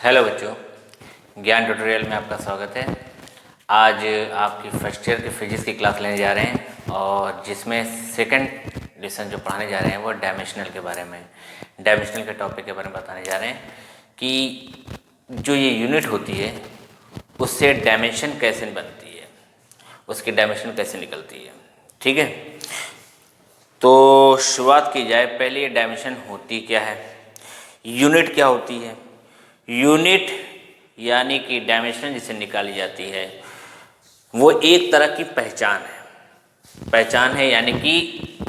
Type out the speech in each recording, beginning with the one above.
Hello बच्चों, ज्ञान tutorial में आपका स्वागत है। आज आपकी फर्स्ट ईयर की फिजिक्स की क्लास लेने जा रहे हैं और जिसमें सेकंड लेसन जो पढ़ाने जा रहे हैं वो डायमेंशनल के बारे में, डायमेंशनल के टॉपिक के बारे में बताने जा रहे हैं कि जो ये यूनिट होती है उससे डायमेंशन कैसे बनती है, उसकी डायमेंशन कैसे निकलती है। ठीक है, तो शुरुआत की जाए। पहले ये डायमेंशन होती क्या है, यूनिट क्या होती है। यूनिट यानी कि डायमेंशन जिसे निकाली जाती है वो एक तरह की पहचान है यानी कि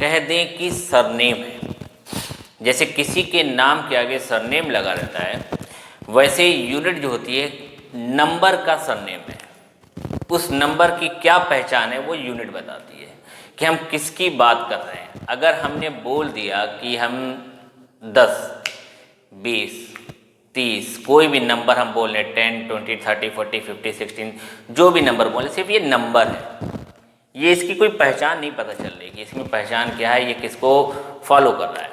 कह दें कि सरनेम है। जैसे किसी के नाम के आगे सरनेम लगा रहता है, वैसे यूनिट जो होती है नंबर का सरनेम है। उस नंबर की क्या पहचान है वो यूनिट बताती है कि हम किसकी बात कर रहे हैं। अगर हमने बोल दिया कि हम 10, 20, 30 कोई भी नंबर हम बोल रहे हैं, 10, 20, 30, 40, 50, 16 जो भी नंबर बोले, सिर्फ ये नंबर है। ये इसकी कोई पहचान नहीं पता चल रही कि इसमें पहचान क्या है, ये किसको फॉलो कर रहा है।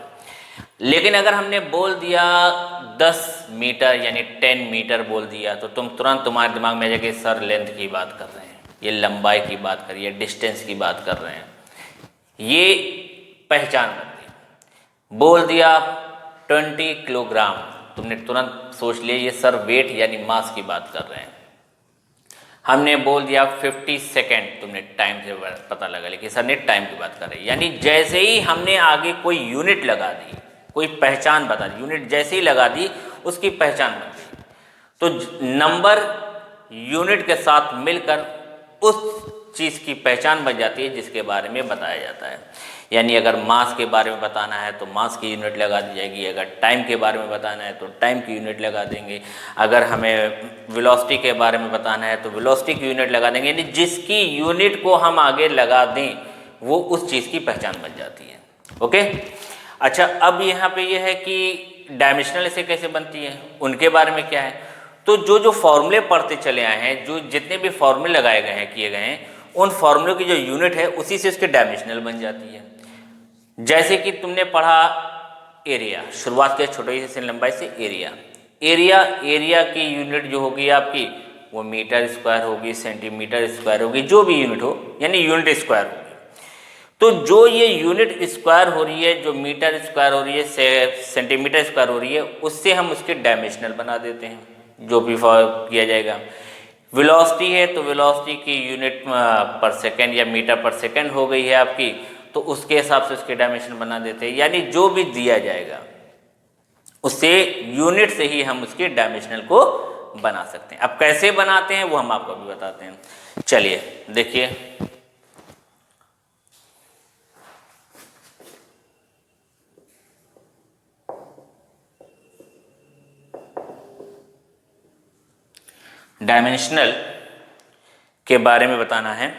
लेकिन अगर हमने बोल दिया 10 मीटर यानी 10 मीटर बोल दिया तो तुम्हारे दिमाग में आ जाएगा सर लेंथ की बात कर रहे हैं, ये लंबाई की बात कर रही है, डिस्टेंस की बात कर रहे हैं। ये पहचान बन गई। बोल दिया 20 किलोग्राम, तुमने तुरंत सोच लिया ये सर वेट यानी मास की बात कर रहे हैं। हमने बोल दिया 50 सेकेंड, तुमने टाइम से पता लगा लिया कि सर ने टाइम की बात कर रही है। यानी जैसे ही हमने आगे कोई यूनिट लगा दी, कोई पहचान बता दी, यूनिट जैसे ही लगा दी उसकी पहचान बन गई। तो नंबर यूनिट के साथ मिलकर उस चीज़ की पहचान बन जाती है जिसके बारे में बताया जाता है। यानी अगर मास के बारे में बताना है तो मास की यूनिट लगा दी जाएगी, अगर टाइम के बारे में बताना है तो टाइम की यूनिट लगा देंगे, अगर हमें वेलोसिटी के बारे में बताना है तो वेलोसिटी की यूनिट लगा देंगे। यानी जिसकी यूनिट को हम आगे लगा दें वो उस चीज़ की पहचान बन जाती है। ओके, अच्छा, अब यहाँ पे ये है कि डायमेंशनल ऐसे कैसे बनती है, उनके बारे में क्या है। तो जो फॉर्मूले पढ़ते चले आए हैं, जो जितने भी फॉर्मूले लगाए गए हैं, किए गए हैं, उन फॉर्मूलों की जो यूनिट है उसी से उसकी डायमेंशनल बन जाती है। जैसे कि तुमने पढ़ा एरिया, शुरुआत के छोटे से लंबाई से एरिया की यूनिट जो होगी आपकी वो मीटर स्क्वायर होगी, सेंटीमीटर स्क्वायर होगी, जो भी यूनिट हो यानी यूनिट स्क्वायर होगी। तो जो ये यूनिट स्क्वायर हो रही है, जो मीटर स्क्वायर हो रही है, सेंटीमीटर स्क्वायर हो रही है, उससे हम उसके डायमेंशनल बना देते हैं। जो भी किया जाएगा, वेलोसिटी है तो वेलोसिटी की यूनिट पर सेकेंड या मीटर पर सेकेंड हो गई है आपकी, तो उसके हिसाब से उसके डायमेंशन बना देते हैं। यानी जो भी दिया जाएगा उससे यूनिट से ही हम उसके डायमेंशनल को बना सकते हैं। अब कैसे बनाते हैं वो हम आपको अभी बताते हैं। चलिए देखिए, डायमेंशनल के बारे में बताना है।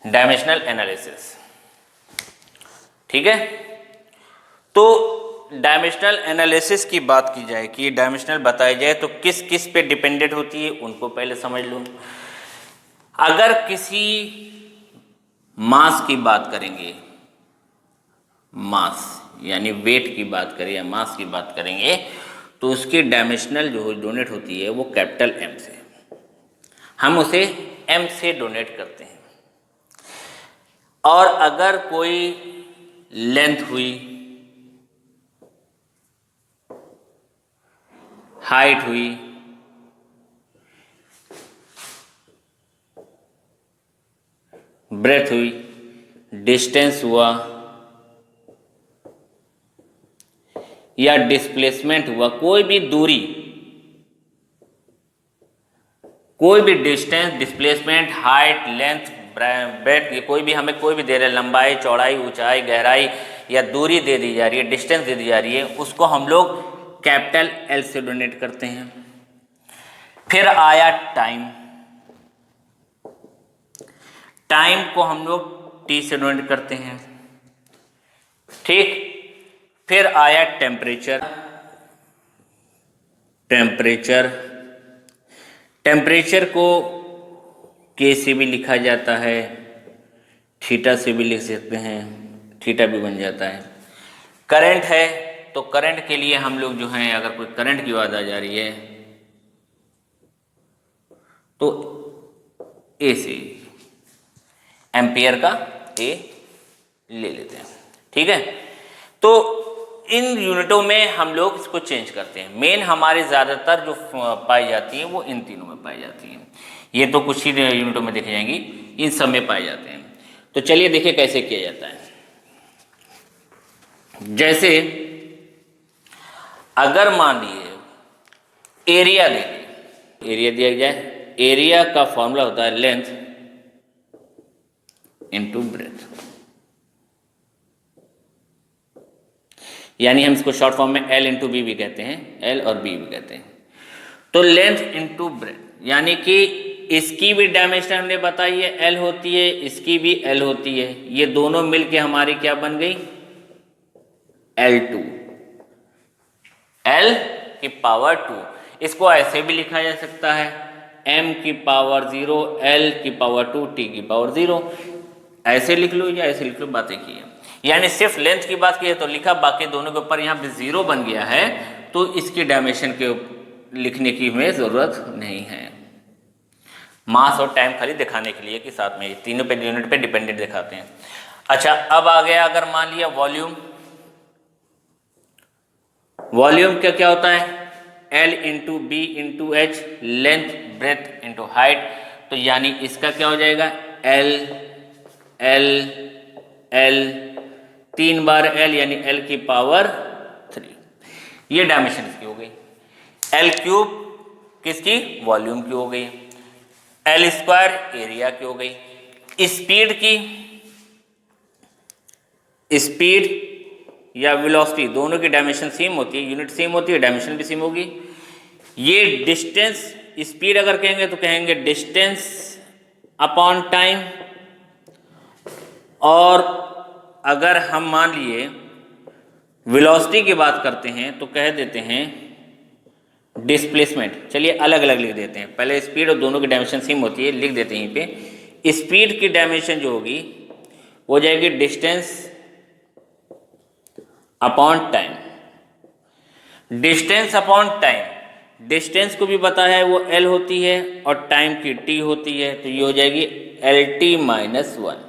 डायमेंशनल एनालिसिस, ठीक है। तो डायमेंशनल एनालिसिस की बात की जाए कि डायमेंशनल बताई जाए तो किस किस पे डिपेंडेंट होती है उनको पहले समझ लो। अगर किसी मास की बात करेंगे, मास यानी वेट की बात करें या मास की बात करेंगे, तो उसकी डायमेंशनल जो यूनिट होती है वो कैपिटल एम से, हम उसे एम से डोनेट करते हैं। और अगर कोई लेंथ हुई, हाइट हुई, ब्रेथ हुई, डिस्टेंस हुआ या डिस्प्लेसमेंट हुआ, कोई भी दूरी, कोई भी distance, displacement, height, length, breadth, ये कोई भी हमें कोई भी दे रहे, लंबाई, चौड़ाई, ऊंचाई, गहराई या दूरी दे दी जा रही है, डिस्टेंस दे दी जा रही है, उसको हम लोग कैपिटल एल से डोनेट करते हैं। फिर आया टाइम, टाइम को हम लोग टी से डोनेट करते हैं, ठीक। फिर आया टेम्परेचर, टेम्परेचर टेम्परेचर को के से भी लिखा जाता है, थीटा से भी लिख सकते हैं, थीटा भी बन जाता है। करंट है तो करंट के लिए हम लोग जो हैं, अगर कोई करंट की बात आ जा रही है तो ए से, एम्पियर का ए ले लेते हैं। ठीक है, तो इन यूनिटों में हम लोग इसको चेंज करते हैं। मेन हमारे ज़्यादातर जो पाई जाती हैं वो इन तीनों में पाई जाती हैं। ये तो कुछ ही यूनिटों में देखे जाएंगी, इन सब में पाए जाते हैं। तो चलिए देखिए कैसे किया जाता है। जैसे अगर मान लीजिए एरिया देखिए, एरिया दिया जाए, एरिया का फॉर्मूला होता है लेंथ इनटू ब्रेथ, यानी हम इसको शॉर्ट फॉर्म में एल इंटू बी भी कहते हैं, एल और बी भी कहते हैं। तो लेंथ इंटू ब्रेथ, यानी कि इसकी भी डायमेंशन हमने बताई है एल होती है, इसकी भी एल होती है, ये दोनों मिलके हमारी क्या बन गई, L2, L की पावर 2। इसको ऐसे भी लिखा जा सकता है m की पावर 0, L की पावर 2, T की पावर 0। ऐसे लिख लो या ऐसे लिख लो, बातें की है। यानी सिर्फ लेंथ की बात की है तो लिखा, बाकी दोनों के ऊपर यहाँ पे 0 बन गया है, तो इसकी डायमेंशन के लिखने की हमें ज़रूरत नहीं है। मास और टाइम खाली दिखाने के लिए कि साथ में तीनों पे यूनिट पे डिपेंडेंट दिखाते हैं। अच्छा, अब आ गया अगर मान लिया वॉल्यूम। वॉल्यूम क्या होता है, L into B into H, length breadth into height. तो यानी इसका क्या हो जाएगा, L L L, 3 बार L यानी L की पावर 3। ये डायमेंशन इसकी हो गई। L क्यूब किसकी, वॉल्यूम की हो गई। L स्क्वायर एरिया की हो गई। स्पीड की, स्पीड या वेलोसिटी दोनों की डायमेंशन सेम होती है, यूनिट सेम होती है, डायमेंशन भी सेम होगी। ये डिस्टेंस, स्पीड अगर कहेंगे तो कहेंगे डिस्टेंस अपॉन टाइम, और अगर हम मान लिए वेलोसिटी की बात करते हैं तो कह देते हैं डिस्प्लेसमेंट। चलिए अलग अलग लिख देते हैं, पहले स्पीड और दोनों की डायमेंशन सेम होती है, लिख देते हैं यहीं पे। स्पीड की डायमेंशन जो होगी वो जाएगी distance upon time. Distance upon time, distance को भी पता है वो L होती है और टाइम की T होती है, तो ये हो जाएगी LT माइनस 1।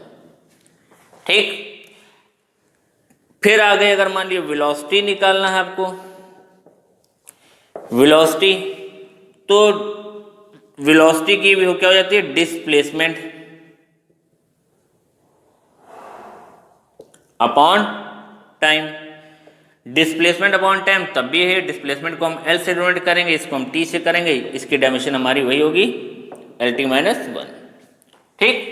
ठीक, फिर आगे अगर मान लिया वेलोसिटी निकालना है आपको, वेलोसिटी, तो वेलोसिटी की भी क्या हो जाती है, displacement upon time. Displacement upon time तब भी है, डिस्प्लेसमेंट को हम L से डिनोट करेंगे, इसको हम T से करेंगे, इसकी डायमेंशन हमारी वही होगी LT माइनस 1। ठीक,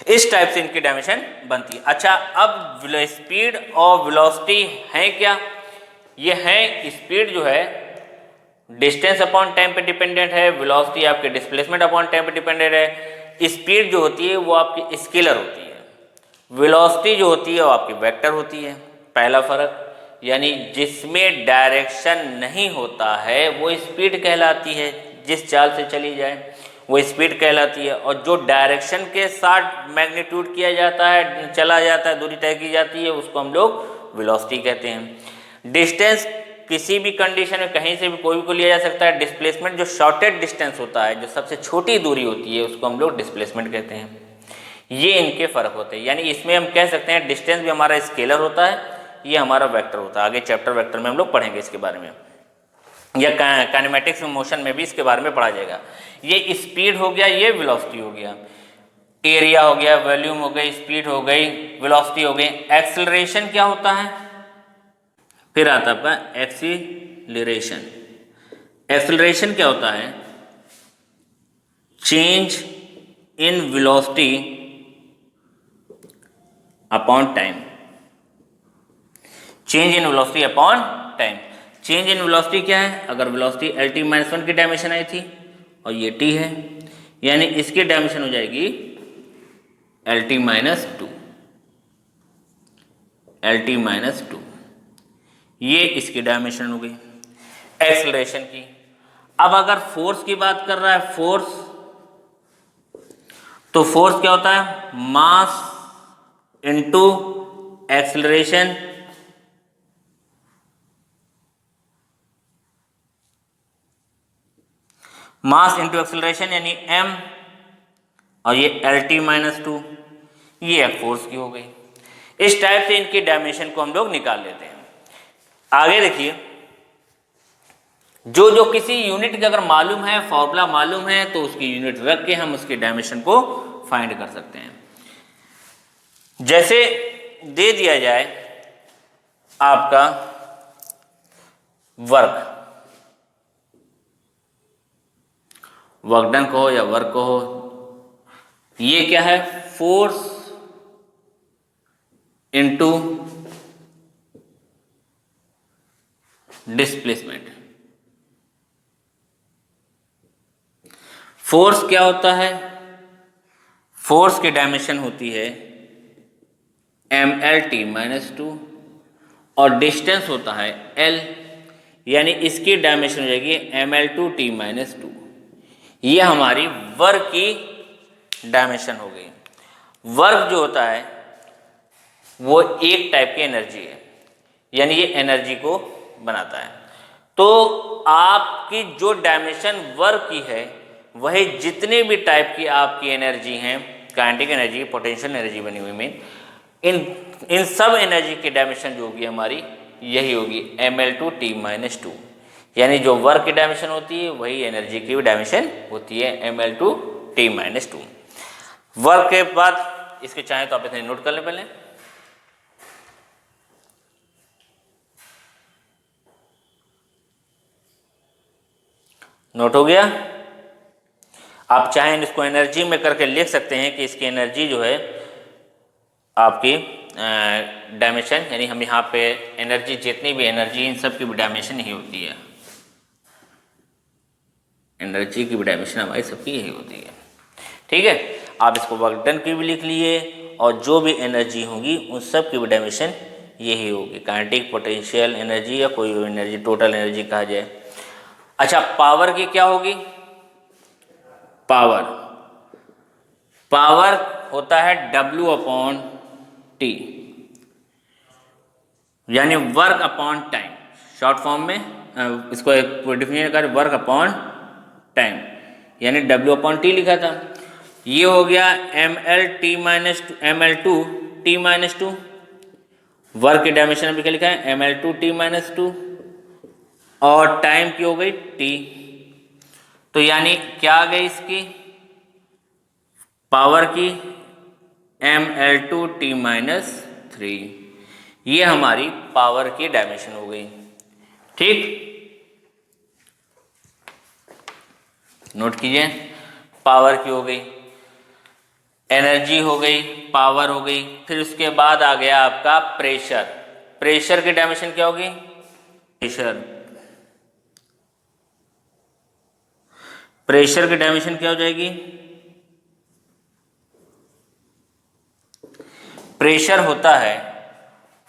इस टाइप से इनकी डायमेंशन बनती है। अच्छा, अब स्पीड और वेलोसिटी है क्या, ये है, स्पीड जो है डिस्टेंस अपॉन टाइम पे डिपेंडेंट है, वेलोसिटी आपके डिस्प्लेसमेंट अपॉन टाइम पे डिपेंडेंट है। स्पीड जो होती है वो आपकी स्केलर होती है, वेलोसिटी जो होती है वो आपकी वेक्टर होती है। पहला फर्क, यानी जिसमें डायरेक्शन नहीं होता है वो स्पीड कहलाती है, जिस चाल से चली जाए वो स्पीड कहलाती है, और जो डायरेक्शन के साथ मैग्नीट्यूड किया जाता है, चला जाता है, दूरी तय की जाती है, उसको हम लोग वेलोसिटी कहते हैं। डिस्टेंस किसी भी कंडीशन में कहीं से भी कोई भी को लिया जा सकता है। डिस्प्लेसमेंट जो शॉर्टेड डिस्टेंस होता है, जो सबसे छोटी दूरी होती है, उसको हम लोग डिस्प्लेसमेंट कहते हैं। ये इनके फर्क होते हैं, यानी इसमें हम कह सकते हैं डिस्टेंस भी हमारा स्केलर होता है, ये हमारा वेक्टर होता है। आगे चैप्टर वेक्टर में हम लोग पढ़ेंगे इसके बारे में, या काइनेमेटिक्स में मोशन में भी इसके बारे में पढ़ा जाएगा। ये स्पीड हो गया, ये वेलोसिटी हो गया, एरिया हो गया, वॉल्यूम हो गई, स्पीड हो गई, वेलोसिटी हो गई। एक्सेलरेशन क्या होता है, फिर आता है आपका एक्सीलरेशन। एक्सेलरेशन क्या होता है, change in velocity upon time. Change in velocity upon time. Change in velocity क्या है, अगर वेलोसिटी LT माइनस 1 की डायमेंशन आई थी और ये T है, यानी इसकी डायमेंशन हो जाएगी LT माइनस 2, LT माइनस 2, ये इसकी डायमेंशन हो गई एक्सेलरेशन की। अब अगर फोर्स की बात कर रहा है, फोर्स, तो फोर्स क्या होता है? Mass into acceleration mass into acceleration यानी m, और ये LT-2, ये फोर्स की हो गई। इस टाइप से इनकी डायमेंशन को हम लोग निकाल लेते हैं। आगे देखिए, जो जो किसी यूनिट की अगर मालूम है, फॉर्मूला मालूम है, तो उसकी यूनिट रख के हम उसकी डायमेंशन को फाइंड कर सकते हैं। जैसे दे दिया जाए आपका वर्क डन को हो या वर्क को हो, ये क्या है? Force into displacement. फोर्स क्या होता है? फोर्स की डायमेंशन होती है MLT-2 और डिस्टेंस होता है L, यानी इसकी डायमेंशन हो जाएगी ML2T-2। ये हमारी वर्क की डायमेंशन हो गई। वर्क जो होता है वो एक टाइप की एनर्जी है, यानी ये एनर्जी को बनाता है। तो आपकी जो डायमेंशन वर्क की है, वही जितने भी टाइप की आपकी एनर्जी हैं, काइनेटिक एनर्जी, पोटेंशियल एनर्जी बनी हुई में, इन सब एनर्जी की डायमेंशन जो होगी हमारी, यही होगी ML2T-2। यानी जो वर्क की डायमेंशन होती है वही एनर्जी की भी डायमेंशन होती है ML2T-2। वर्क के बाद इसके चाहे तो आप इतने नोट कर लें पहले। नोट हो गया? आप चाहें इसको एनर्जी में करके लिख सकते हैं कि इसकी एनर्जी जो है आपकी डायमेंशन, यानी हम यहाँ पे एनर्जी, जितनी भी एनर्जी, इन सब की भी डायमेंशन यही होती है। एनर्जी की भी डायमेंशन हमारी सबकी यही होती है। ठीक है, आप इसको वर्क डन की भी लिख लिए, और जो भी एनर्जी होगी उन सब की भी डायमेंशन यही होगी, काइनेटिक, पोटेंशियल एनर्जी या कोई एनर्जी, टोटल एनर्जी कहा जाए। अच्छा, पावर की क्या होगी? पावर होता है W/T, यानी work upon time. Short form में इसको एक डिफिनेशन कर, वर्क अपॉन टाइम, यानी W/T लिखा था। ये हो गया ML2T-2। वर्क की डायमेंशन अभी क्या लिखा है? ML2T-2, और टाइम की हो गई T। तो यानी क्या आ गई इसकी पावर की? ML2T-3। ये हमारी पावर की डायमेंशन हो गई। ठीक, नोट कीजिए, पावर की हो गई, एनर्जी हो गई, पावर हो गई। फिर उसके बाद आ गया आपका प्रेशर। प्रेशर की डायमेंशन क्या होगी? प्रेशर की डायमेंशन क्या हो जाएगी? प्रेशर होता है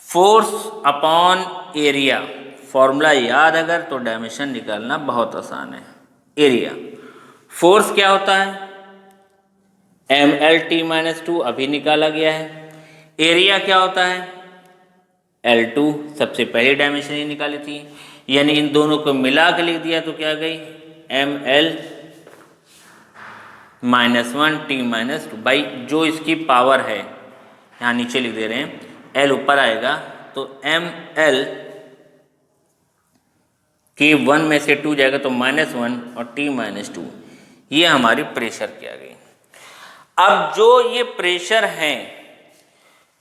फोर्स अपॉन एरिया। फॉर्मूला याद अगर तो डायमेंशन निकालना बहुत आसान है। एरिया, फोर्स क्या होता है? ML-T-2 अभी निकाला गया है। एरिया क्या होता है? L2, सबसे पहली डायमेंशन ही निकाली थी, यानी इन दोनों को मिला के लिख दिया तो क्या गई? ML-1T-2 बाई जो इसकी पावर है, यहाँ नीचे लिख दे रहे हैं, L ऊपर आएगा तो ML की 1 में से 2 जाएगा तो -1 और T-2, ये हमारी प्रेशर की आ गई। अब जो ये प्रेशर हैं,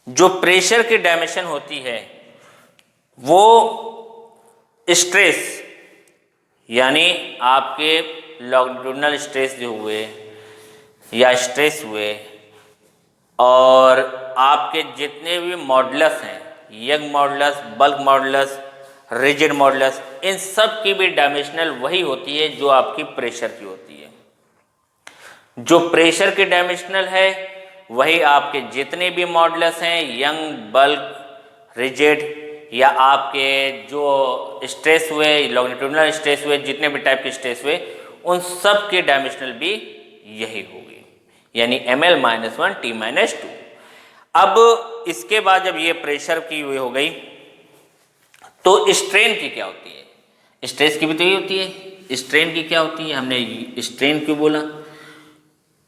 जो प्रेशर की डायमेंशन होती है वो स्ट्रेस, यानी आपके लॉन्गिट्यूडिनल स्ट्रेस जो हुए या स्ट्रेस हुए, और आपके जितने भी मॉडुलस हैं, young modulus, bulk modulus, rigid modulus, इन सब की भी डायमेंशनल वही होती है जो आपकी प्रेशर की होती है। जो प्रेशर की डायमेंशनल है वही आपके जितने भी मॉडुलस हैं, यंग, बल्क, रिजिड या आपके जो स्ट्रेस हुए, लॉन्गिट्यूडिनल स्ट्रेस हुए, जितने भी टाइप के स्ट्रेस हुए, उन सब के डायमेंशनल भी यही होगी, यानी ml-1 T-2। अब इसके बाद जब ये प्रेशर की हुई हो गई तो स्ट्रेन की क्या होती है? स्ट्रेस की भी तो ये होती है, स्ट्रेन की क्या होती है? हमने स्ट्रेन क्यों बोला?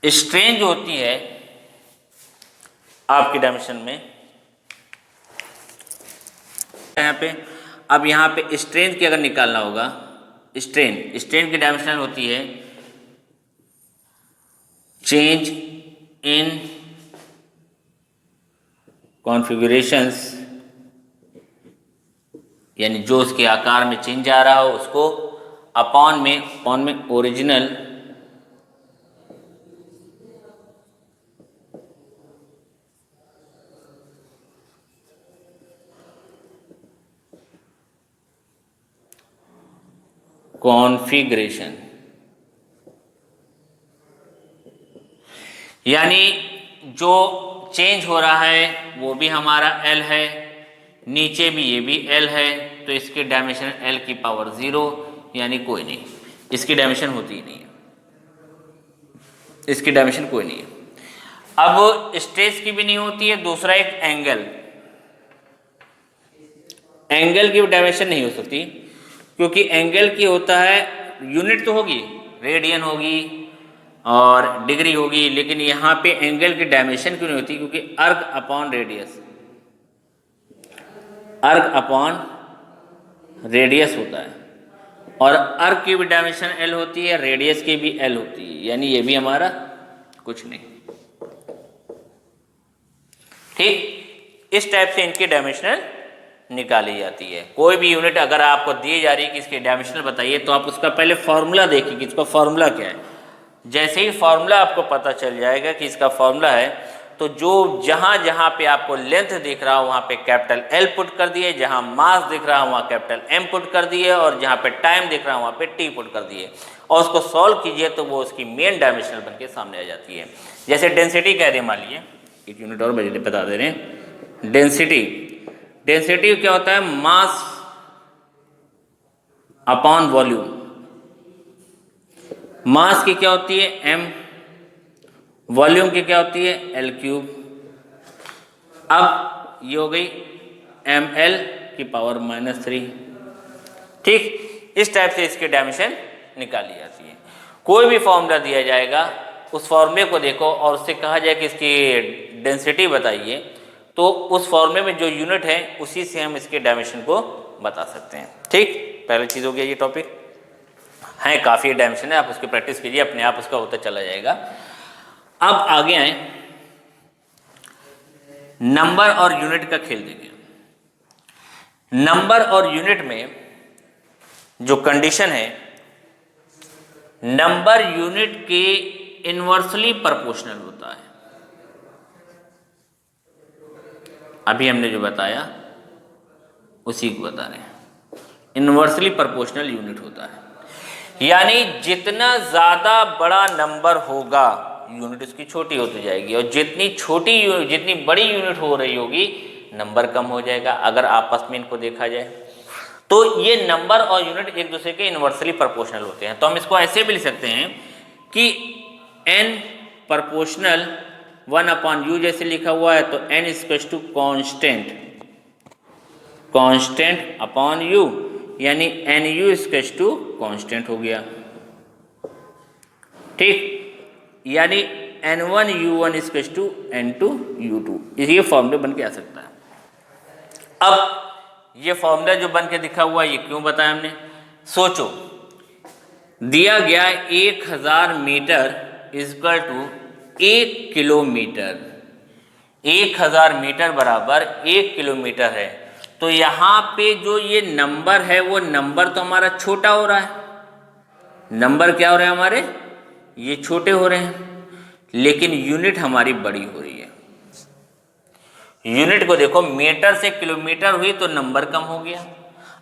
स्ट्रेन जो होती है आपकी डायमेंशन में यहाँ पे, अब यहाँ पे स्ट्रेन की अगर निकालना होगा, स्ट्रेन की डायमेंशन होती है चेंज इन कॉन्फ़िगरेशंस, यानी जो उसके आकार में चेंज आ रहा हो उसको अपॉन में ओरिजिनल कॉन्फ़िगरेशन, यानी जो चेंज हो रहा है वो भी हमारा L है, नीचे भी ये भी L है, तो इसकी डायमेंशन L की पावर 0, यानी कोई नहीं, इसकी डायमेंशन होती ही नहीं है, इसकी डायमेंशन कोई नहीं है। अब स्ट्रेस की भी नहीं होती है। दूसरा एक एंगल की भी डायमेंशन नहीं हो सकती, क्योंकि एंगल की होता है, यूनिट तो होगी, रेडियन होगी और डिग्री होगी, लेकिन यहाँ पे एंगल की डायमेंशन क्यों नहीं होती? क्योंकि अर्ग अपॉन रेडियस होता है, और अर्ग की भी डायमेंशन L होती है, रेडियस की भी L होती है, यानी ये भी हमारा कुछ नहीं। ठीक, इस टाइप से इनकी डायमेंशनल निकाली जाती है। कोई भी यूनिट अगर आपको दी जा रही है कि इसकी डायमेंशनल बताइए, तो आप उसका पहले फॉर्मूला देखिए कि इसका फॉर्मूला क्या है। जैसे ही फॉर्मूला आपको पता चल जाएगा कि इसका फॉर्मूला है, तो जो जहाँ पे आपको लेंथ दिख रहा हो वहाँ पे कैपिटल L पुट कर दिए, जहाँ मास दिख रहा हो वहाँ कैपिटल M पुट कर दिए, और जहाँ पे टाइम दिख रहा हो वहाँ पे T पुट कर दिए, और उसको सॉल्व कीजिए तो वो उसकी मेन डायमेंशनल बन के सामने आ जाती है। जैसे डेंसिटी कह दें, मान लीजिए एक यूनिट और बता दे रहे हैं, डेंसिटी क्या होता है? Mass upon volume. मास की क्या होती है? m, वॉल्यूम की क्या होती है? L3। अब ये हो गई ml की पावर -3। ठीक, इस टाइप से इसकी डायमेंशन निकाली जाती है। कोई भी फॉर्मूला दिया जाएगा, उस फॉर्मूले को देखो और उससे कहा जाए कि इसकी डेंसिटी बताइए, तो उस फॉर्मूले में जो यूनिट है उसी से हम इसके डायमेंशन को बता सकते हैं। ठीक, पहली चीज़ हो गया ये टॉपिक है, काफ़ी डायमेंशन है, आप उसकी प्रैक्टिस कीजिए, अपने आप उसका होता चला जाएगा। अब आगे आए, नंबर और यूनिट का खेल देंगे। नंबर और यूनिट में जो कंडीशन है, नंबर यूनिट के इनवर्सली प्रोपोर्शनल होता है। अभी हमने जो बताया उसी को बता रहे हैं, इनवर्सली प्रोपोर्शनल यूनिट होता है, यानी जितना ज़्यादा बड़ा नंबर होगा यूनिट उसकी छोटी होती जाएगी, और जितनी बड़ी यूनिट हो रही होगी नंबर कम हो जाएगा। अगर आपस में इनको देखा जाए तो ये नंबर और यूनिट एक दूसरे के इनवर्सली प्रोपोर्शनल होते हैं। तो हम इसको ऐसे भी लिख सकते हैं कि n प्रोपोर्शनल 1/u जैसे लिखा हुआ है, तो n equals to constant upon u, यानी nu इक्वल्स टू कांस्टेंट हो गया। ठीक, यानी n1u1 इक्वल्स टू n2u2, ये फॉर्मूला बन के आ सकता है। अब ये फॉर्मूला जो बन के दिखा हुआ है ये क्यों बताया हमने? सोचो, दिया गया 1000 metre equal to 1 kilometre, 1000 metre बराबर 1 किलोमीटर है, तो यहाँ पे जो ये नंबर है वो नंबर तो हमारा छोटा हो रहा है। नंबर क्या हो रहे हैं हमारे? ये छोटे हो रहे हैं, लेकिन यूनिट हमारी बड़ी हो रही है। यूनिट को देखो, मीटर से किलोमीटर हुई तो नंबर कम हो गया।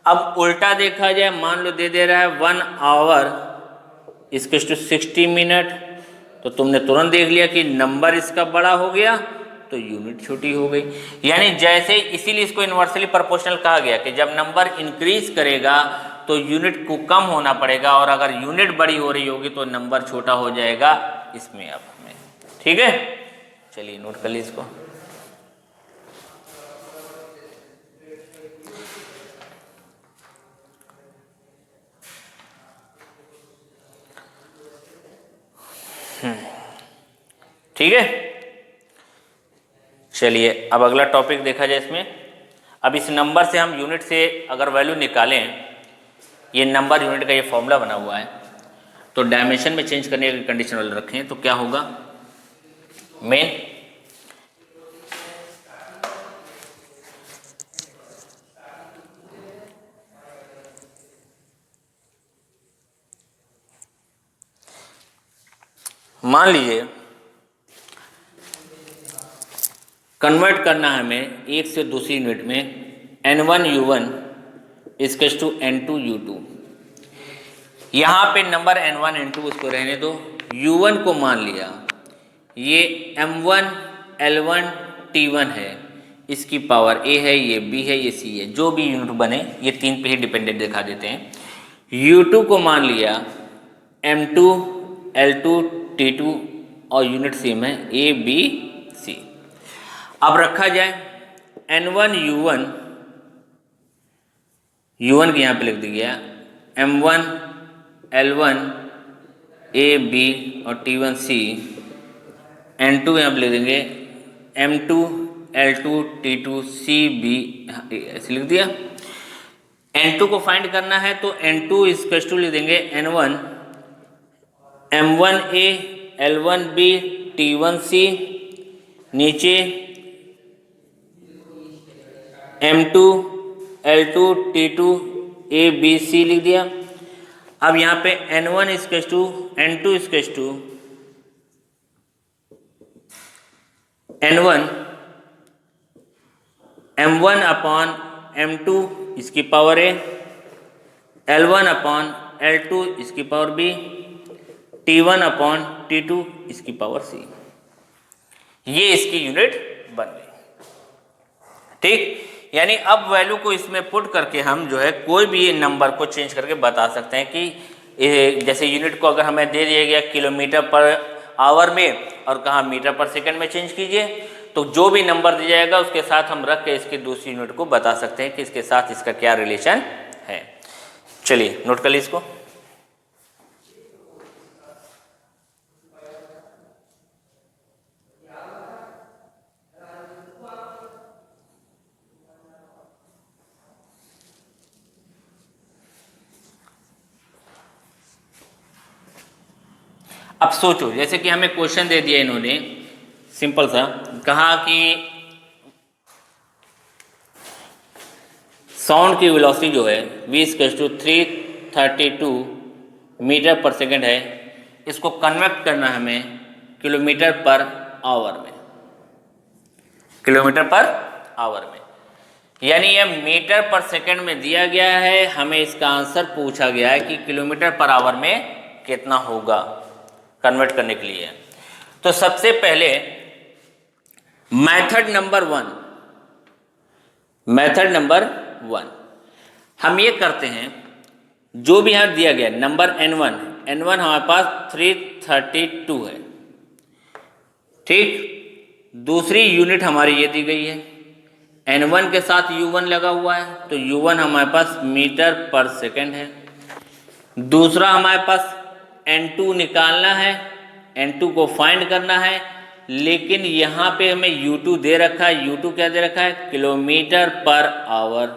अब उल्टा देखा जाए, मान लो दे रहा है 1 आवर इक्वल्स टू 60 मिनट, तो तुमने तुरंत देख लिया कि नंबर इसका बड़ा हो गया, तो यूनिट छोटी हो गई। यानी जैसे इसीलिए इसको इन्वर्सली प्रोपोर्शनल कहा गया कि जब नंबर इंक्रीज करेगा तो यूनिट को कम होना पड़ेगा, और अगर यूनिट बड़ी हो रही होगी तो नंबर छोटा हो जाएगा इसमें। अब हमें ठीक है, चलिए नोट कर लीजिए इसको। ठीक है, चलिए अब अगला टॉपिक देखा जाए इसमें। अब इस नंबर से हम यूनिट से अगर वैल्यू निकालें, ये नंबर यूनिट का ये फॉर्मूला बना हुआ है, तो डायमेंशन में चेंज करने की कंडीशन वाले रखें तो क्या होगा। मेन मान लीजिए कन्वर्ट करना है हमें एक से दूसरी यूनिट में, n1u1 इक्वल्स टू n2u2। यहाँ पे नंबर n1 n2 उसको रहने दो, u1 को मान लिया ये m1 l1 t1 है, इसकी पावर a है, ये b है, ये c है, जो भी यूनिट बने ये तीन पे ही डिपेंडेंट दिखा देते हैं। u2 को मान लिया m2 l2 t2 और यूनिट सेम है a b c। अब रखा जाए n1 u1 के यहाँ पे लिख दिया m1 l1 a b और t1 c, n2 यहाँ पे लिख देंगे m2 l2 t2 c b, ऐसे लिख दिया। n2 को फाइंड करना है तो n2 इक्वल्स टू लिख देंगे n1 m1 a l1 b t1 c, नीचे m2 l2 t2 a b c लिख दिया। अब यहाँ पे n1 equals to n2 equals to n1 m1 upon m2 इसकी power a, l1 upon l2 इसकी power b, t1 upon t2 इसकी power c। ये इसकी यूनिट बन गई। ठीक, यानी अब वैल्यू को इसमें पुट करके हम जो है कोई भी नंबर को चेंज करके बता सकते हैं कि जैसे यूनिट को अगर हमें दे दिया गया किलोमीटर पर आवर में और कहा मीटर पर सेकंड में चेंज कीजिए, तो जो भी नंबर दिया जाएगा उसके साथ हम रख के इसकी दूसरी यूनिट को बता सकते हैं कि इसके साथ इसका क्या रिलेशन है। चलिए नोट कर लीजिए इसको। अब सोचो, जैसे कि हमें क्वेश्चन दे दिया इन्होंने सिंपल सा, कहा कि साउंड की वेलोसिटी जो है v = 332 मीटर पर सेकंड है, इसको कन्वर्ट करना है हमें किलोमीटर पर आवर में, किलोमीटर पर आवर में। यानी यह मीटर पर सेकंड में दिया गया है, हमें इसका आंसर पूछा गया है कि किलोमीटर पर आवर में कितना होगा कन्वर्ट करने के लिए। तो सबसे पहले मेथड नंबर वन हम ये करते हैं, जो भी यहाँ दिया गया नंबर n1 हमारे पास 332 है। ठीक, दूसरी यूनिट हमारी ये दी गई है, n1 के साथ u1 लगा हुआ है तो u1 हमारे पास मीटर पर सेकंड है। दूसरा हमारे पास n2 निकालना है, n2 को फाइंड करना है, लेकिन यहाँ पे हमें u2 दे रखा है। u2 क्या दे रखा है? Kilometre per hour.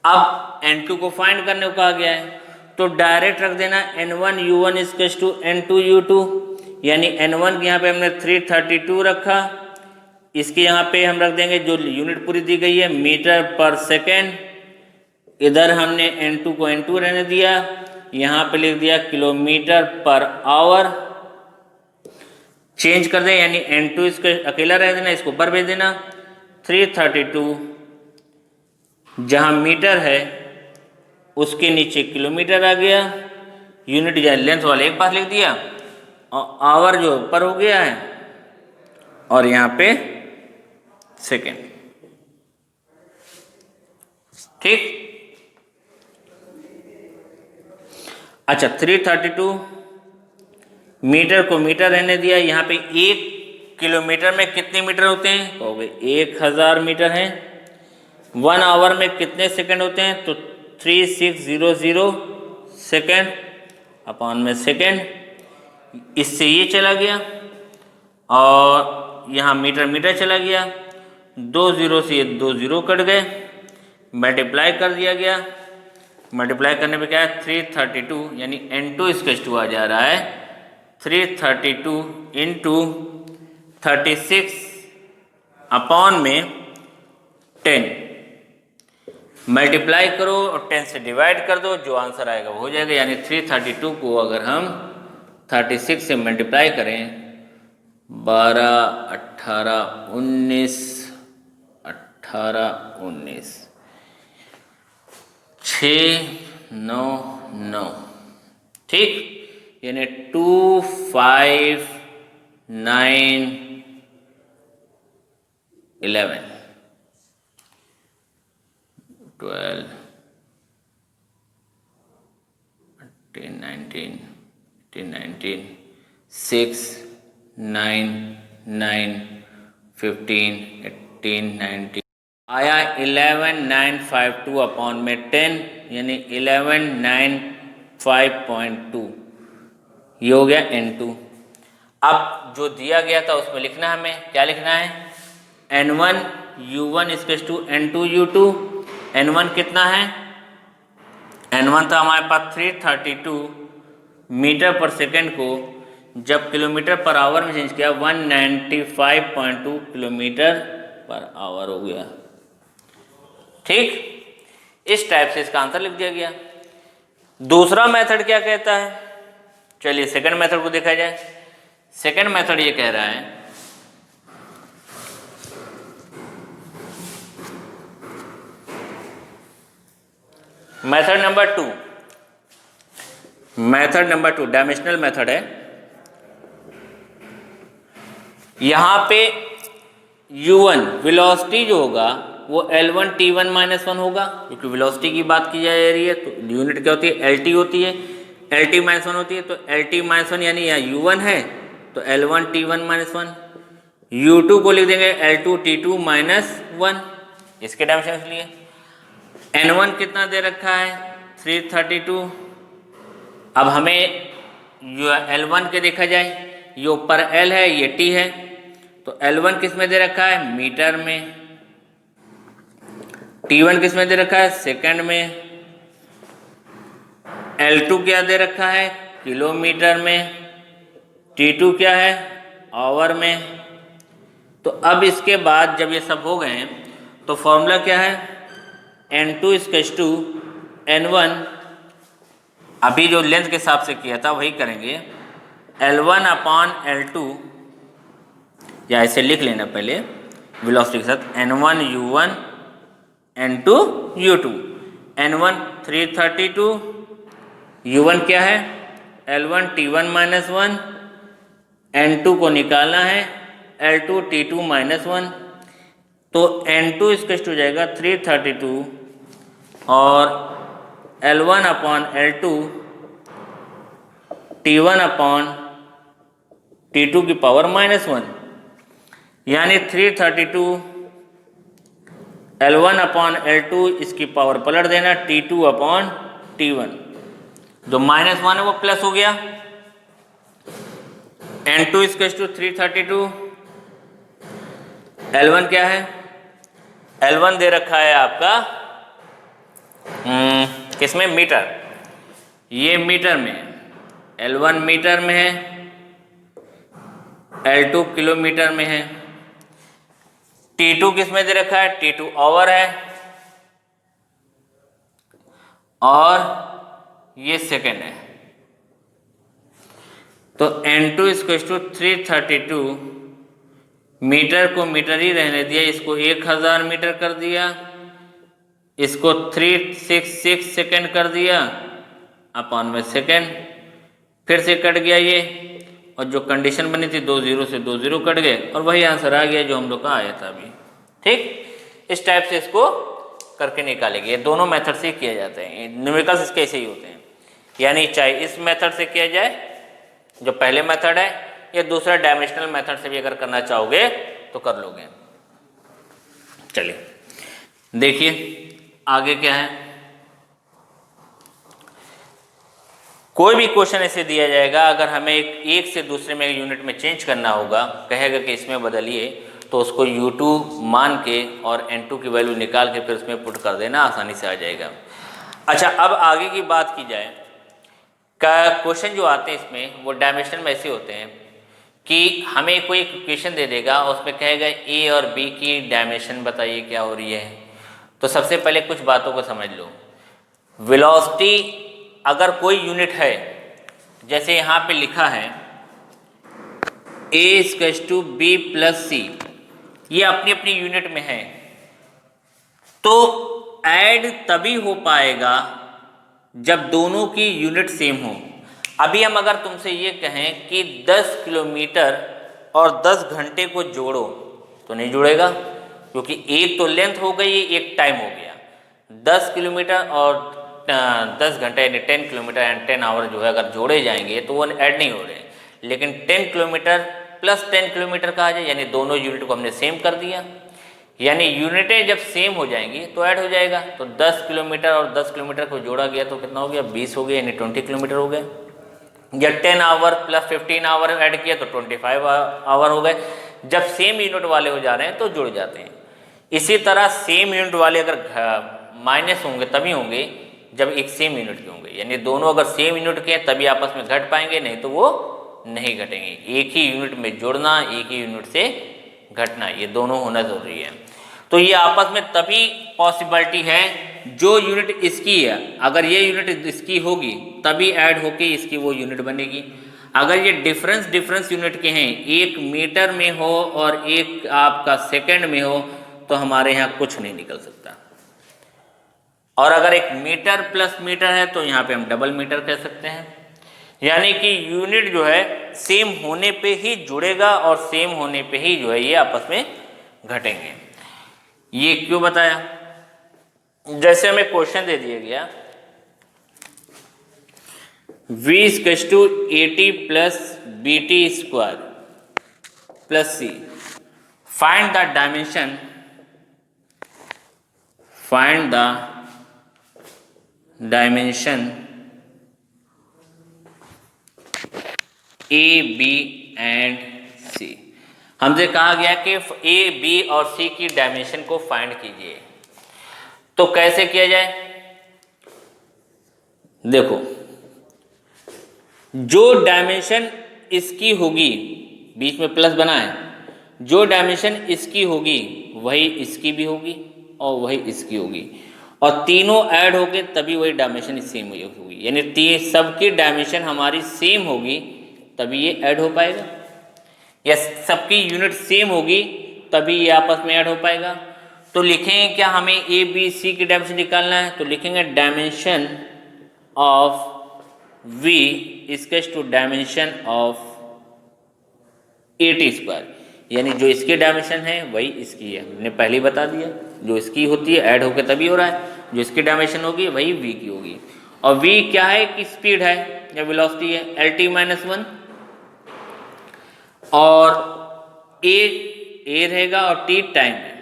अब n2 को फाइंड करने को कहा गया है तो डायरेक्ट रख देना n1 u1 = n2 u2, यानी n1 यहाँ पे हमने 332 रखा, इसके यहाँ पे हम रख देंगे जो यूनिट पूरी दी गई है मीटर पर सेकेंड। इधर हमने n2 को n2 रहने दिया, यहाँ पे लिख दिया किलोमीटर पर आवर। चेंज कर दें, यानी n2 इसको अकेला रह देना, इसको ऊपर भेज देना। 332 जहाँ मीटर है उसके नीचे किलोमीटर आ गया, यूनिट या लेंथ वाले एक पास लिख दिया, और आवर जो ऊपर हो गया है और यहाँ पे सेकेंड। ठीक। अच्छा, 332 मीटर को मीटर रहने दिया। यहाँ पे 1 किलोमीटर में कितने मीटर होते हैं? कहोगे 1000 मीटर हैं। 1 आवर में कितने सेकंड होते हैं? तो 3600 सेकंड अपॉन में सेकंड। इससे ये चला गया और यहाँ मीटर मीटर चला गया, 2 जीरो से ये 2 जीरो कट गए, मल्टीप्लाई कर दिया गया। मल्टीप्लाई करने पे क्या है? 332 यानी N2 इसका टू आ जा रहा है 332 इंटू 36 अपॉन में 10। मल्टीप्लाई करो और 10 से डिवाइड कर दो, जो आंसर आएगा वो हो जाएगा। यानी 332 को अगर हम 36 से मल्टीप्लाई करें, 12, 18, 19, 18, 19, 6, 9, 9। ठीक, यानी 2, 5, 9, 11, 12, 18, 19, 19, 6, 9, 9, 15, 18, 19 आया 11952 अपॉन में 10 यानी 11952। ये हो गया N2। अब जो दिया गया था उसमें लिखना है, हमें क्या लिखना है? N1 U1 equals to N2 U2। N1 कितना है? N1 था हमारे पास 332 मीटर पर सेकेंड को जब किलोमीटर पर आवर में चेंज किया 195.2 किलोमीटर पर आवर हो गया। ठीक, इस टाइप से इसका आंसर लिख दिया गया। दूसरा मेथड क्या कहता है? चलिए सेकंड मेथड को देखा जाए। सेकंड मेथड ये कह रहा है मेथड नंबर 2 डायमेंशनल मेथड है। यहां पे U1 वेलोसिटी जो होगा वो L1 T1 - 1 होगा, क्योंकि वेलोसिटी की बात की जा रही है तो यूनिट क्या होती है? LT होती है। LT - 1 होती है, तो LT - 1 यानी यहाँ U1 है तो L1 T1 - 1। U2 को लिख देंगे L2 T2 - 1, इसके डायमेंशन के लिए। N1 कितना दे रखा है? 332। अब हमें L1 के देखा जाए, ये ऊपर L है, ये T है, तो L1 किस में दे रखा है? मीटर में। T1 किस में दे रखा है? सेकंड में। L2 क्या दे रखा है? किलोमीटर में। T2 क्या है? आवर में। तो अब इसके बाद जब ये सब हो गए तो फॉर्मूला क्या है? N2 इक्वल्स टू N1, अभी जो लेंथ के हिसाब से किया था वही करेंगे, L1 अपॉन L2, या ऐसे लिख लेना पहले वेलोसिटी के साथ, N1 U1 N2 U2। N1 332, U1 क्या है? L1 T1 - 1, N2 को निकालना है L2 T2 - 1। तो N2 इक्वल्स टू जाएगा 332 और L1 upon L2 T1 upon T2 की पावर -1, यानी 332 L1 अपॉन L2 इसकी पावर पलट देना T2 अपॉन T1, जो -1 है वो प्लस हो गया। N2 इक्वल्स टू 332, L1 क्या है? L1 दे रखा है आपका किसमें? मीटर। ये मीटर में, L1 मीटर में है, L2 किलोमीटर में है। T2 किस में दे रखा है? T2 आवर है और ये सेकेंड है। तो N2 इक्वल्स टू 332, मीटर को मीटर ही रहने दिया, इसको 1000 मीटर कर दिया, इसको 366 सेकेंड कर दिया अपॉन में सेकेंड, फिर से कट गया ये, और जो कंडीशन बनी थी 2 0 से 2 0 कट गए और वही आंसर आ गया जो हम लोग का आया था अभी। ठीक, इस टाइप से इसको करके निकालेंगे। ये दोनों मेथड से किया जाता है, न्यूमेरिकल्स इसके ऐसे ही होते हैं। यानी चाहे इस मेथड से किया जाए जो पहले मेथड है, या दूसरा डायमेंशनल मेथड से भी अगर करना चाहोगे तो कर लोगे। चलिए देखिए आगे क्या है। कोई भी क्वेश्चन ऐसे दिया जाएगा, अगर हमें एक से दूसरे में यूनिट में चेंज करना होगा, कहेगा कि इसमें बदलिए, तो उसको U2 मान के और N2 की वैल्यू निकाल के फिर उसमें पुट कर देना, आसानी से आ जाएगा। अच्छा, अब आगे की बात की जाए, का क्वेश्चन जो आते हैं इसमें वो डायमेंशनल में ऐसे होते हैं कि हमें कोई इक्वेशन दे देगा, उसमें कहेगा ए और बी की डायमेंशन बताइए क्या हो रही है। तो सबसे पहले कुछ बातों को समझ लो। वेलोसिटी अगर कोई यूनिट है, जैसे यहाँ पे लिखा है a=b+c, ये अपनी अपनी यूनिट में है, तो ऐड तभी हो पाएगा जब दोनों की यूनिट सेम हो। अभी हम अगर तुमसे ये कहें कि 10 किलोमीटर और 10 घंटे को जोड़ो तो नहीं जुड़ेगा, क्योंकि एक तो लेंथ हो गई, एक टाइम हो गया। 10 किलोमीटर और 10 घंटे यानी 10 किलोमीटर एंड 10 आवर जो है अगर जोड़े जाएंगे तो वो ऐड नहीं हो रहे। लेकिन 10 किलोमीटर प्लस 10 किलोमीटर कहा जाए, यानी दोनों यूनिट को हमने सेम कर दिया, यानी यूनिटें जब सेम हो जाएंगी तो ऐड हो जाएगा। तो 10 किलोमीटर और 10 किलोमीटर को जोड़ा गया तो कितना हो गया, 20 हो गया, यानी 20 किलोमीटर हो गए। या 10 आवर प्लस 15 आवर ऐड किया तो 25 आवर हो गए। जब सेम यूनिट वाले हो जा रहे हैं तो जुड़ जाते हैं। इसी तरह सेम यूनिट वाले अगर माइनस होंगे तभी होंगे जब एक सेम यूनिट के होंगे, यानी दोनों अगर सेम यूनिट के हैं तभी आपस में घट पाएंगे, नहीं तो वो नहीं घटेंगे। एक ही यूनिट में जुड़ना, एक ही यूनिट से घटना, ये दोनों होना जरूरी है। तो ये आपस में तभी पॉसिबिलिटी है जो यूनिट इसकी है, अगर ये यूनिट इसकी होगी तभी ऐड होके इसकी वो यूनिट बनेगी। अगर ये डिफरेंस यूनिट के हैं, एक मीटर में हो और एक आपका सेकंड में हो, तो हमारे यहाँ कुछ नहीं निकल सकता। और अगर एक मीटर प्लस मीटर है तो यहाँ पे हम डबल मीटर कह सकते हैं। यानी कि यूनिट जो है सेम होने पे ही जुड़ेगा और सेम होने पे ही जो है ये आपस में घटेंगे। ये क्यों बताया, जैसे हमें क्वेश्चन दे दिया गया v=80 + bt² + c, find the dimension A, B and C। हमसे कहा गया कि A, B और C की डायमेंशन को फाइंड कीजिए। तो कैसे किया जाए, देखो जो डायमेंशन इसकी होगी, बीच में प्लस बना है, जो डायमेंशन इसकी होगी वही इसकी भी होगी और वही इसकी होगी, और तीनों ऐड होके तभी वही डायमेंशन सेम होगी। यानी सबकी डायमेंशन हमारी सेम होगी तभी ये ऐड हो पाएगा, या सबकी यूनिट सेम होगी तभी ये आपस में ऐड हो पाएगा। तो लिखेंगे क्या, हमें ए बी सी की डायमेंशन निकालना है, तो लिखेंगे dimension of v equals to dimension of 80², यानी जो इसकी डायमेंशन है वही इसकी है। हमने पहले ही बता दिया, जो इसकी होती है ऐड होकर तभी हो रहा है, जो इसकी डायमेंशन होगी वही v की होगी। और v क्या है कि स्पीड है या वेलोसिटी है, LT-1, और a रहेगा और t टाइम है,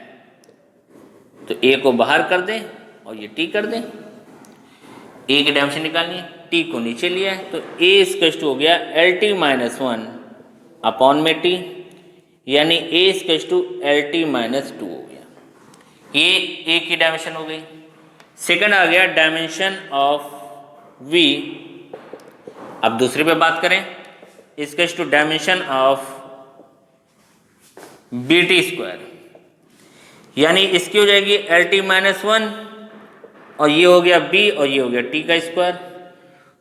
तो a को बाहर कर दें और ये t कर दें। a की डायमेंशन निकालनी है, t को नीचे लिया है, तो a इक्वल्स टू हो गया LT-1 अपॉन में t, यानी a इक्वल्स टू LT-2 हो गया। ये a की डायमेंशन हो गई। सेकंड आ गया डायमेंशन ऑफ v। अब दूसरे पे बात करें, equals to dimension of BT², यानी इसकी हो जाएगी LT-1 और ये हो गया b और ये हो गया t का स्क्वायर।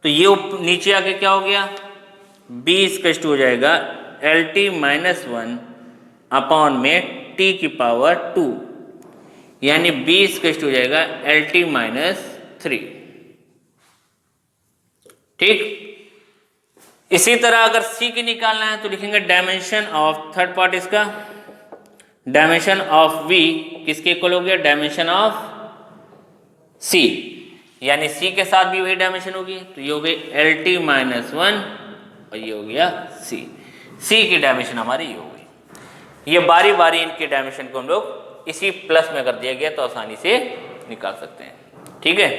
तो ये नीचे आके क्या हो गया, b इक्वल्स टू हो जाएगा LT-1 अपॉन में t की पावर 2, यानी b इक्वल्स टू हो जाएगा LT-3। ठीक, इसी तरह अगर सी की निकालना है तो लिखेंगे डायमेंशन ऑफ, थर्ड पार्ट इसका डायमेंशन ऑफ वी किसके इक्वल हो गया, डायमेंशन ऑफ सी, यानी सी के साथ भी वही डायमेंशन होगी, तो ये हो गई एल टी माइनस वन और ये हो गया सी। सी की डायमेंशन हमारी ये हो गई। ये बारी बारी इनके डायमेंशन को हम लोग इसी प्लस में कर दिया गया तो आसानी से निकाल सकते हैं। ठीक है,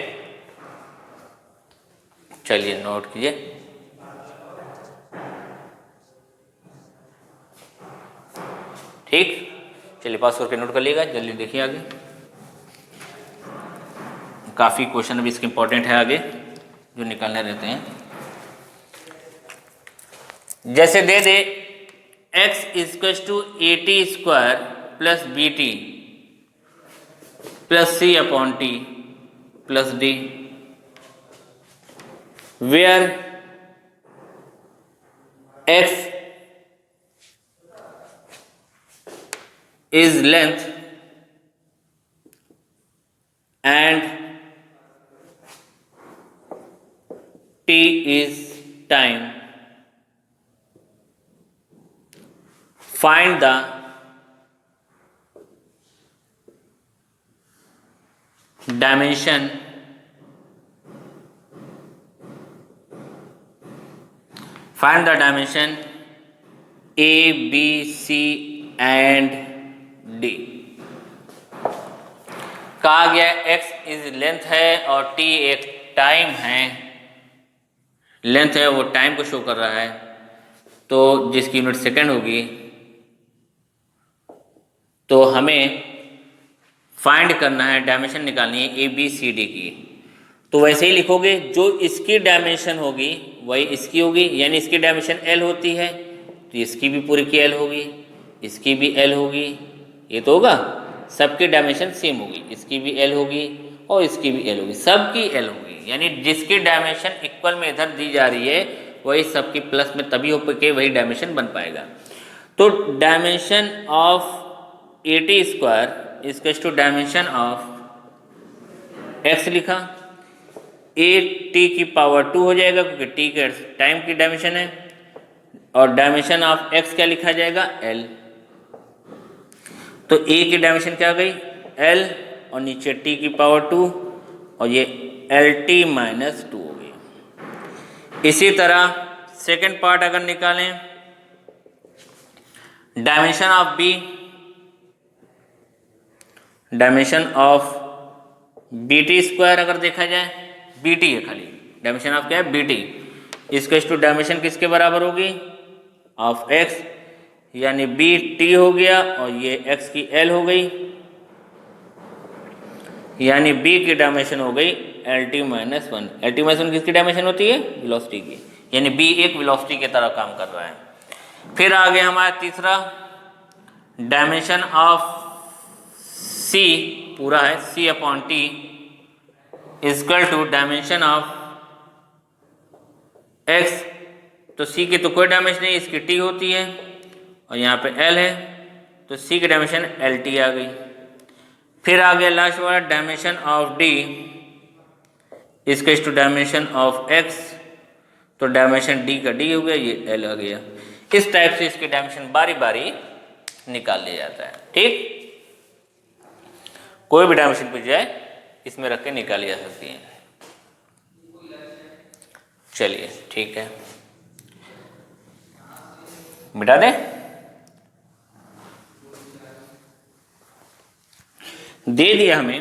चलिए नोट कीजिए। ठीक, चलिए पास करके नोट कर लीजिएगा, जल्दी देखिए आगे, काफ़ी क्वेश्चन अभी इसके इंपॉर्टेंट है आगे जो निकालने रहते हैं। जैसे दे दे x equal to A T square plus B T plus C upon T plus D, where x is length and t is time, find the dimension A, B, C and D। कहा गया x is length है और t एक time है, length है वो time को show कर रहा है, तो जिसकी यूनिट सेकंड होगी, तो हमें फाइंड करना है, डायमेंशन निकालनी है ए बी सी डी की। तो वैसे ही लिखोगे, जो इसकी डायमेंशन होगी वही इसकी होगी, यानी इसकी डायमेंशन एल होती है तो इसकी भी पूरी की एल होगी, इसकी भी एल होगी, ये तो होगा, सबकी डायमेंशन सेम होगी, इसकी भी एल होगी और इसकी भी एल होगी, सबकी एल होगी, यानी जिसकी डायमेंशन इक्वल में इधर दी जा रही है वही सबकी प्लस में तभी हो के वही डायमेंशन बन पाएगा। तो dimension of A T square is to dimension of X लिखा, ए टी की पावर 2 हो जाएगा क्योंकि टी के टाइम की डायमेंशन है, और डायमेंशन ऑफ एक्स क्या लिखा जाएगा, एल। तो ए की डायमेंशन क्या आ गई, एल, और नीचे टी की पावर 2 और ये एल टी माइनस 2 हो गई। इसी तरह सेकेंड पार्ट अगर निकालें, dimension of B, dimension of B T square अगर देखा जाए, बी टी है खाली, डायमेंशन ऑफ क्या है, बी टी, इसके टू डायमेंशन किसके बराबर होगी, ऑफ एक्स, यानी बी टी हो गया और ये एक्स की एल हो गई, यानी बी की डायमेंशन हो गई L T minus one. L T minus one किसकी डायमेंशन होती है, वेलोसिटी की, यानी बी एक वेलोसिटी की तरह काम कर रहा है। फिर आगे हमारा तीसरा, डायमेंशन ऑफ सी पूरा है, C upon T equal to dimension of X, तो सी की तो कोई डायमेंशन नहीं, इसकी टी होती है और यहाँ पे एल है, तो सी की डायमेंशन एल टी आ गई। फिर आ गया लास्ट वाला, डायमेंशन ऑफ डी इसके टू डायमेंशन ऑफ एक्स, तो डायमेंशन डी का डी हो गया, ये एल आ गया। इस टाइप से इसके डायमेंशन बारी बारी निकाल लिया जाता है। ठीक, कोई भी डायमेंशन पूछ जाए इसमें रख के निकाली जा सकती है। चलिए ठीक है, मिटा दें। दे दिया हमें,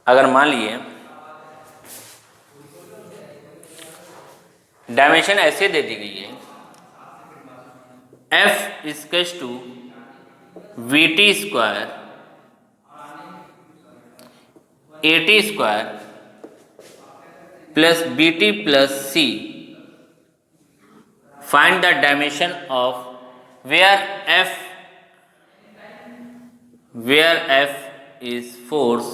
अगर मान लिए डायमेंशन ऐसे दे दी गई है, F equals to V T square A T square plus B T plus C, find the dimension of where F is force,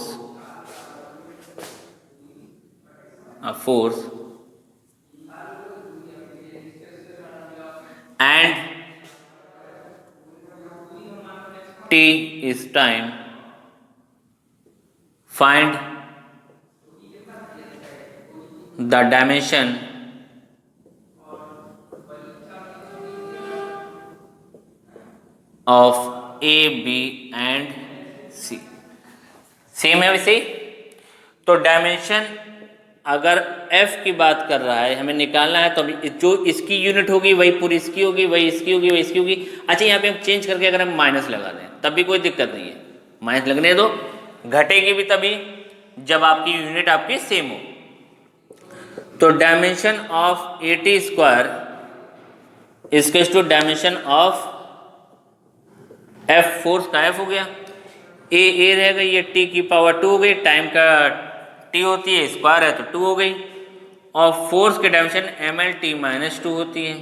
a force, and T is time, find the dimension of A B and C. Same है वैसे ही। तो dimension अगर f की बात कर रहा है, हमें निकालना है, तो अभी जो इसकी यूनिट होगी वही पूरी इसकी होगी, वही इसकी होगी, वही इसकी होगी। अच्छा, यहाँ पे हम चेंज करके अगर हम माइनस लगा दें तब भी कोई दिक्कत नहीं है, माइनस लगने दो। घटेगी भी तभी जब आपकी यूनिट आपकी सेम हो। तो डायमेंशन ऑफ AT स्क्वायर इसके to dimension of F, force का F हो गया, ए रहेगा, ये T की पावर 2 हो गई, टाइम का T होती है, स्क्वायर है तो 2 हो गई, और फोर्स के डायमेंशन MLT-2 होती है।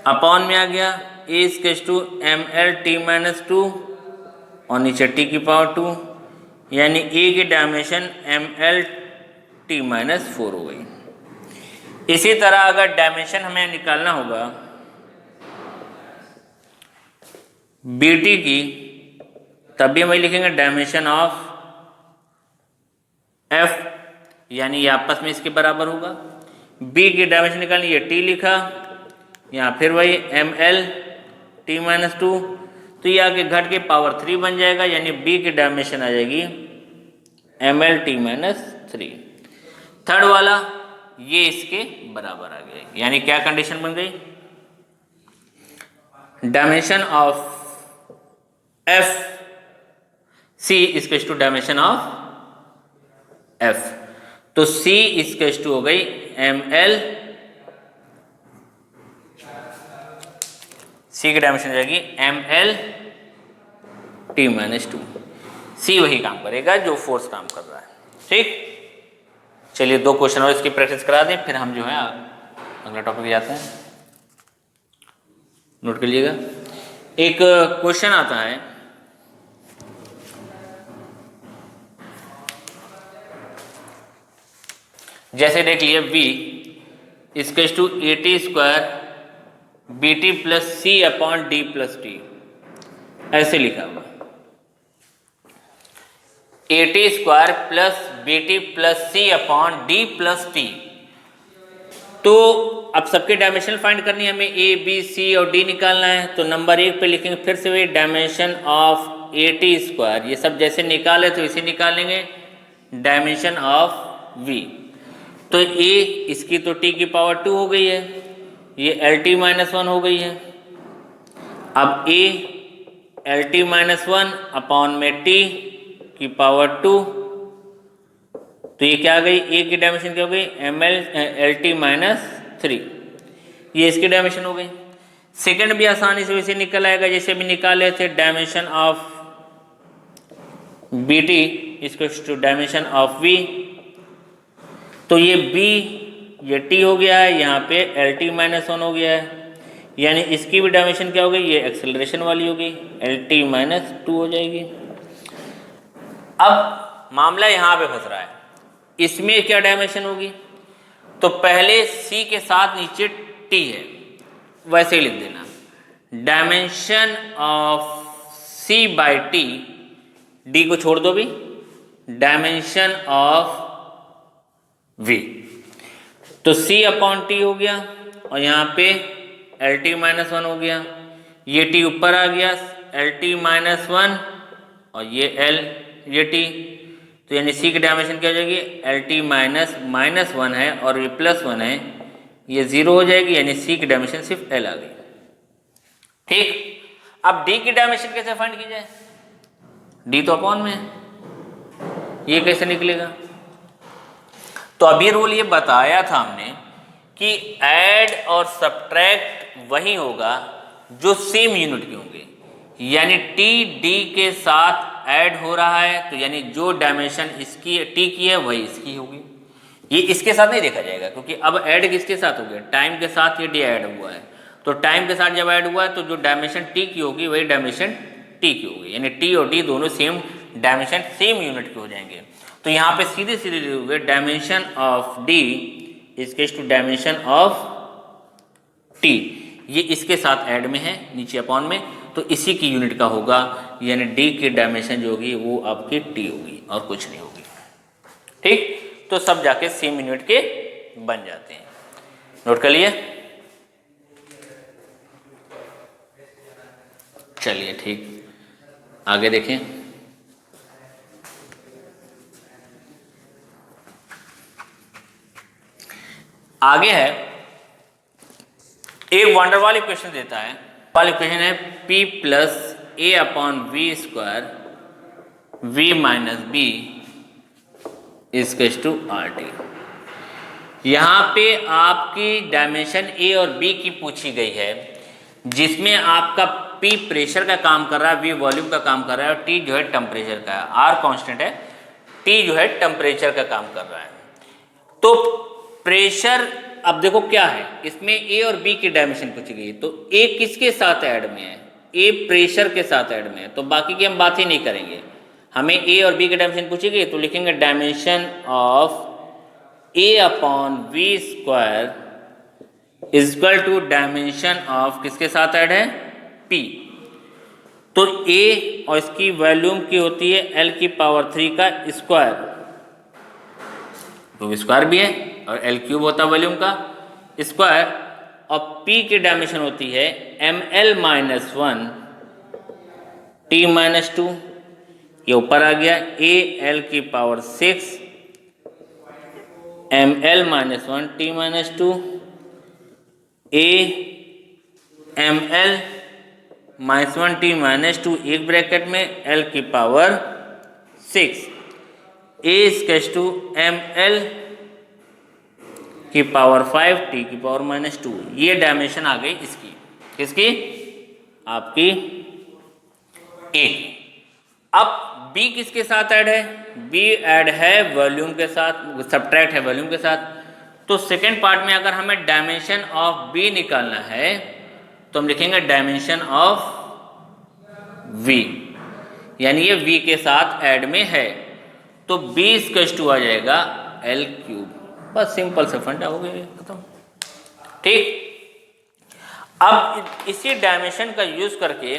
अपॉन में आ गया A स्केच टू MLT-2 और नीचे T की पावर 2, यानी A की डायमेंशन MLT-4 हो गई। इसी तरह अगर डायमेंशन हमें निकालना होगा BT की, तब भी हम वही लिखेंगे डायमेंशन ऑफ F, यानी ये आपस में इसके बराबर होगा। B की डायमेंशन निकालनी, ये T लिखा, यहाँ फिर वही MLT-2, तो ये आगे घट के पावर 3 बन जाएगा, यानी B की डायमेंशन आ जाएगी MLT-3। थर्ड वाला ये इसके बराबर आ गया, यानी क्या कंडीशन बन गई, dimension of F C equals to dimension of F, तो C इक्वल्स टू हो गई ML, C की डायमेंशन जाएगी MLT-2। C वही काम करेगा जो फोर्स काम कर रहा है। ठीक, चलिए 2 क्वेश्चन और इसकी प्रैक्टिस करा दें, फिर हम जो है अगला टॉपिक जाते हैं। नोट कर लीजिएगा, एक क्वेश्चन आता है, जैसे देख लिए V equals to AT square BT plus C upon D plus T, ऐसे लिखा हुआ, AT square plus BT plus C upon D plus T। तो अब सबके डायमेंशन फाइंड करनी है हमें, A B C और D निकालना है। तो नंबर 1 पे लिखेंगे फिर से वही डायमेंशन ऑफ AT स्क्वायर, ये सब जैसे निकाले तो इसे निकालेंगे, डायमेंशन ऑफ V, तो A इसकी तो T की पावर 2 हो गई है, ये LT-1 हो गई है। अब A LT-1 अपॉन में T की पावर 2, तो ये क्या आ गई, A की डायमेंशन क्या हो गई LT-3, ये इसकी डायमेंशन हो गई। सेकंड भी आसानी से वैसे निकल आएगा जैसे भी निकाले थे, dimension of BT equals to dimension of V, तो ये B ये T हो गया है, यहाँ पे LT-1 हो गया है, यानी इसकी भी डायमेंशन क्या हो गई, ये एक्सेलरेशन वाली हो गई, LT-2 हो जाएगी। अब मामला यहाँ पे फंस रहा है, इसमें क्या डायमेंशन होगी, तो पहले C के साथ नीचे T है, वैसे ही लिख देना, dimension of C by T, D को छोड़ दो भी, डायमेंशन ऑफ V, तो C अपॉन T हो गया, और यहाँ पे LT-1 हो गया, ये T ऊपर आ गया, LT-1 और ये L ये T, तो यानी C की डायमेंशन क्या हो जाएगी, LT-1 है और ये +1 है, ये 0 हो जाएगी, यानी C की डायमेंशन सिर्फ L आ गई। ठीक, अब D की डायमेंशन कैसे फाइंड की जाए, D तो अपॉन में है, ये कैसे निकलेगा, तो अभी रूल ये बताया था हमने कि ऐड और सब्ट्रैक्ट वही होगा जो सेम यूनिट के होंगे, यानी T D के साथ ऐड हो रहा है, तो यानी जो डायमेंशन इसकी T की है वही इसकी होगी, ये इसके साथ नहीं देखा जाएगा, क्योंकि अब ऐड किसके साथ हो गया, टाइम के साथ ये D ऐड हुआ है, तो टाइम के साथ जब ऐड हुआ है तो जो डायमेंशन T की होगी वही डायमेंशन T की होगी, यानी T और D दोनों सेम डायमेंशन सेम यूनिट के हो जाएंगे। तो यहाँ पे सीधे सीधे लिखे हुए dimension of D equals to dimension of T, ये इसके साथ ऐड में है नीचे अपॉन में, तो इसी की यूनिट का होगा, यानी D की डायमेंशन जो होगी वो आपकी T होगी और कुछ नहीं होगी। ठीक, तो सब जाके सेम यूनिट के बन जाते हैं। नोट कर लिए? चलिए ठीक, आगे देखें। आगे है एक वंडरवॉल इक्वेशन देता है। वाल इक्वेशन है P plus A upon V square v minus B is to R T. यहाँ पे आपकी डायमेंशन ए और बी की पूछी गई है, जिसमें आपका P प्रेशर का काम कर रहा है, V वॉल्यूम का काम कर रहा है और T जो है टेम्परेचर का है। R कांस्टेंट है, T जो है टेम्परेचर का काम कर रहा है। तो प्रेशर, अब देखो क्या है इसमें, A और B की डायमेंशन पूछी गई है, तो A किसके साथ ऐड में है? A प्रेशर के साथ ऐड में है, तो बाकी की हम बात ही नहीं करेंगे। हमें A और B की डायमेंशन पूछी गई, तो लिखेंगे dimension of A upon V square is equal to dimension of किसके साथ ऐड है? P। तो A और इसकी वॉल्यूम की होती है L की पावर 3 का स्क्वायर, तो स्क्वायर भी है, और L क्यूब होता है वॉल्यूम का स्क्वायर, और P की डायमेंशन होती है ml माइनस 1 T माइनस 2, ये ऊपर आ गया A L की power 6 ml minus 1 T minus 2 A ml minus 1 T minus 2 एक ब्रैकेट में L की पावर 6 A स्केच टू ml की पावर 5 T की पावर माइनस 2। ये डायमेंशन आ गई इसकी, किसकी? आपकी A। अब B किसके साथ ऐड है? B ऐड है वॉल्यूम के साथ, सब्ट्रैक्ट है वॉल्यूम के साथ। तो सेकेंड पार्ट में अगर हमें डायमेंशन ऑफ B निकालना है तो हम लिखेंगे डायमेंशन ऑफ V, यानी ये V के साथ ऐड में है, तो B स्क्वेयर टू आ जाएगा L क्यूब। बस सिंपल से फंडा हो गया, खत्म। ठीक, अब इसी डायमेंशन का यूज करके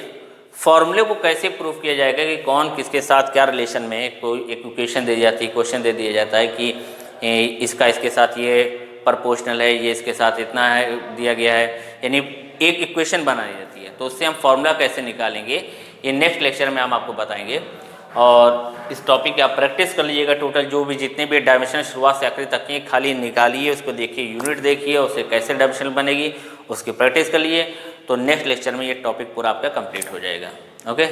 फॉर्मूले को कैसे प्रूफ किया जाएगा कि कौन किसके साथ क्या रिलेशन में है। कोई एक इक्वेशन दे जाती है, क्वेश्चन दे दिया जाता है कि इसका इसके साथ ये प्रोपोर्शनल है, ये इसके साथ इतना है दिया गया है, यानी एक इक्वेशन बनाई जाती है। तो उससे हम फॉर्मूला कैसे निकालेंगे ये नेक्स्ट लेक्चर में हम आपको बताएंगे। और इस टॉपिक की आप प्रैक्टिस कर लीजिएगा। टोटल जो भी जितने भी डायमेंशन शुरुआत से आखिरी तक की खाली निकालिए, उसको देखिए, यूनिट देखिए, उससे कैसे डायमेंशन बनेगी उसकी प्रैक्टिस कर लीजिए। तो नेक्स्ट लेक्चर में ये टॉपिक पूरा आपका कंप्लीट हो जाएगा। ओके।